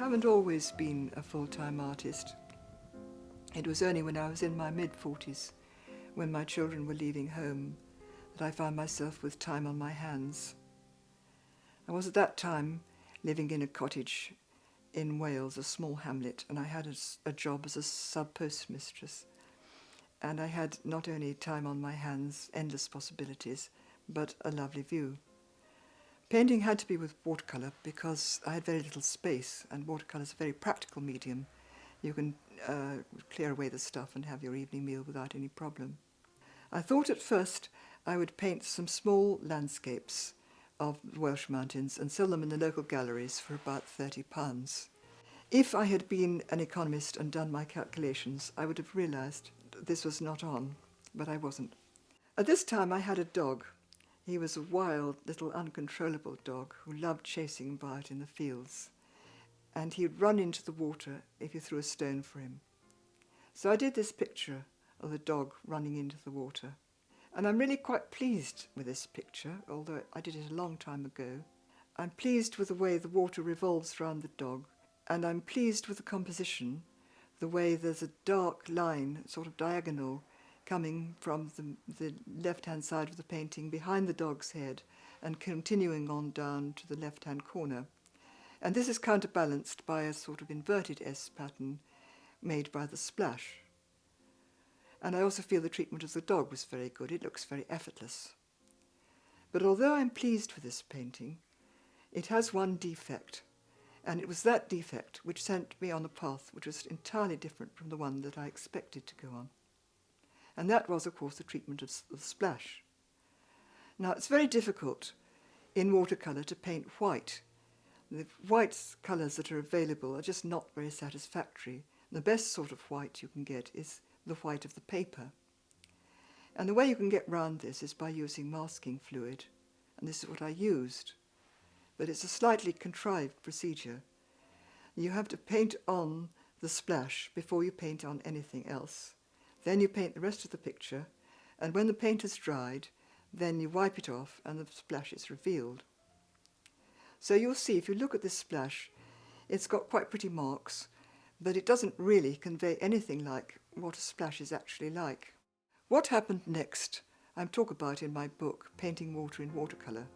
haven't always been a full-time artist. It was only when I was in my mid-40s, when my children were leaving home, that I found myself with time on my hands. I was at that time living in a cottage in Wales, a small hamlet, and I had a job as a sub-postmistress. And I had not only time on my hands, endless possibilities, but a lovely view. Painting had to be with watercolour because I had very little space, and watercolour is a very practical medium. You can clear away the stuff and have your evening meal without any problem. I thought at first I would paint some small landscapes of the Welsh mountains and sell them in the local galleries for about £30. If I had been an economist and done my calculations, I would have realised this was not on, but I wasn't. At this time I had a dog. He was a wild, little uncontrollable dog who loved chasing about in the fields, and he'd run into the water if you threw a stone for him. So I did this picture of the dog running into the water. And I'm really quite pleased with this picture, although I did it a long time ago. I'm pleased with the way the water revolves around the dog, and I'm pleased with the composition, the way there's a dark line, sort of diagonal, coming from the left-hand side of the painting behind the dog's head and continuing on down to the left-hand corner. And this is counterbalanced by a sort of inverted S pattern made by the splash. And I also feel the treatment of the dog was very good. It looks very effortless. But although I'm pleased with this painting, it has one defect, and it was that defect which sent me on a path which was entirely different from the one that I expected to go on. And that was, of course, the treatment of the splash. Now, it's very difficult in watercolour to paint white. The white colours that are available are just not very satisfactory. The best sort of white you can get is the white of the paper. And the way you can get round this is by using masking fluid, and this is what I used. But it's a slightly contrived procedure. You have to paint on the splash before you paint on anything else. Then you paint the rest of the picture, and when the paint has dried, then you wipe it off and the splash is revealed. So you'll see, if you look at this splash, it's got quite pretty marks, but it doesn't really convey anything like what a splash is actually like. What happened next, I talk about in my book, Painting Water in Watercolour.